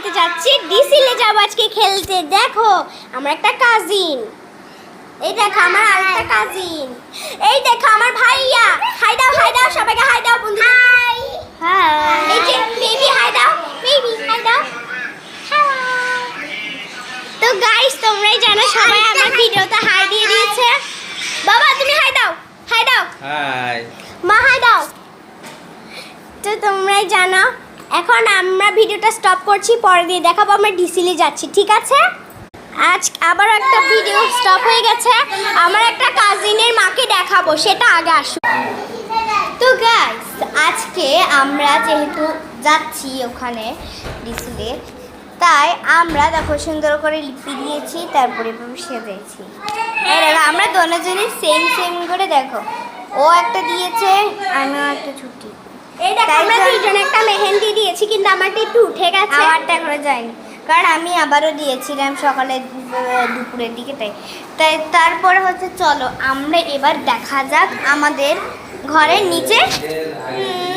বানাতে যাচ্ছি, ডিসিলে যাব আজকে খেলতে। দেখো আমার একটা কাজিন, এই দেখো আমার আরেকটা কাজিন, এই দেখো আমার ভাইয়া। হাই দাও সবাইকে, হাই দাও বন্ধু। High high. এই যে বেবি, হাই দাও বেবি, হাই দাও। তো গাইস তোমরাই জানো সবাই আমার ভিডিওতে হাই দিয়ে দিয়েছে। বাবা তুমি হাই দাও, হাই দাও। হাই মা হাই দাও। তো তোমরাই জানো এখন আমরা ভিডিওটা স্টপ করছি, পরে দিয়ে দেখাবো আমরা ডিসিলে যাচ্ছি, ঠিক আছে? আজ আবার একটা ভিডিও স্টপ হয়ে গেছে, আমার একটা কাজিনের মাকে দেখাবো, সেটা আগে আসুক। তো গাইস আজকে আমরা যেহেতু যাচ্ছি ওখানে ডিসিলে, তাই আমরা দেখো সুন্দর করে লিপি দিয়েছি, তারপরে সেজেছি। আমরা দুজনই সেম করে দেখো, ও একটা দিয়েছে আমিও একটা ছুটি। এই দেখো আমরা দুইজন একটা মেহেন্দি দিয়েছি, কিন্তু আমারটা একটু উঠে গেছে, আমারটা এখনো যায়নি, কারণ আমি আবারও দিয়েছিলাম সকালে দুপুরের দিকে। তাই তারপরে হচ্ছে চলো আমরা এবার দেখা যাক আমাদের ঘরের নিচে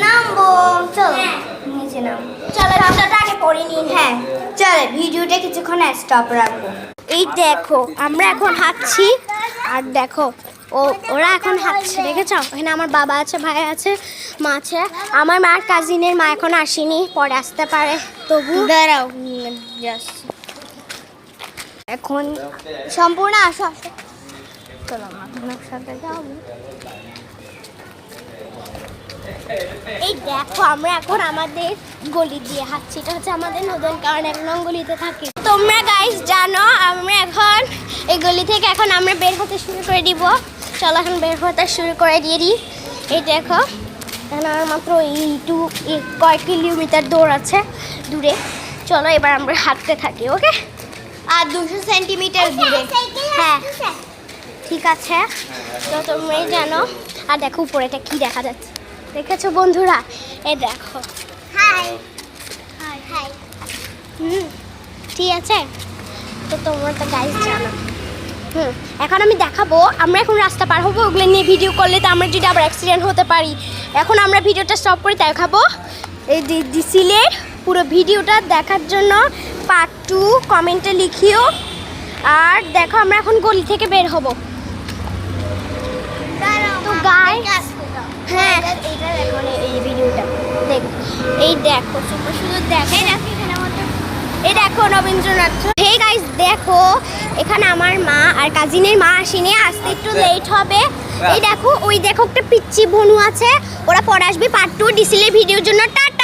নামবো। চলো নিচে নামবো, চলো রাস্তাটা আগে পড়ে নিন। হ্যাঁ চলো ভিডিওটা কিছুক্ষণ স্টপ রাখবো। এই দেখো আমরা এখন হাঁটছি, আর দেখো ওরা এখন হাঁটছে, দেখেছো? এখানে আমার বাবা আছে, ভাই আছে, মা আছে। আমার মার কাজিনের মা এখন আসেনি, পরে আসতে পারে, তবু দাঁড়াও এখন সম্পূর্ণ আসো চলো আমার সাথে যাও। এই দেখো আমরা এখন আমাদের গলি দিয়ে হাঁটছি, এটা হচ্ছে আমাদের নতুন, কারণ 1 নং গলিতে থাকি। তোমরা গাইস জানো আমরা এখন এই গলি থেকে এখন আমরা বের হতে শুরু করে দিব। চলো এখন বের হতে শুরু করে দিয়ে দিই। এই দেখো এখন আমার মাত্র কয়েক কিলোমিটার দৌড় আছে দূরে। চলো এবার আমরা হাঁটতে থাকি, ওকে? আর 200 সেন্টিমিটার দূরে। হ্যাঁ ঠিক আছে। তো তোমরাই জানো। আর দেখো উপরেটা কি দেখা যাচ্ছে, দেখেছো বন্ধুরা? এই দেখো। High high high. ঠিক আছে। তো তোমরা তো গাইস জানো। এখন আমি দেখাবো, আমরা এখন রাস্তা পার হবো, ওগুলো নিয়ে ভিডিও করলে তো আমরা যদি আবার অ্যাক্সিডেন্ট হতে পারি। এখন আমরা ভিডিওটা স্টপ করে দেখাবো। এই ডিসিলের পুরো ভিডিওটা দেখার জন্য পার্ট 2 কমেন্টে লিখিও। আর দেখো আমরা এখন গলি থেকে বের হবো। তো গাইস হ্যাঁ এইটা দেখো, এই ভিডিওটা দেখো, এই দেখো শুধু দেখো, এই দেখো রবীন্দ্রনাথ। হে গাইস দেখো এখানে আমার মা আর কাজিনের মা আসেনি, আসতে একটু লেট হবে। এই দেখো ওই দেখো একটা পিচ্চি বনু আছে, ওরা পরে আসবে পার্ট 2 ডিসিলের ভিডিওর জন্য। টাটা।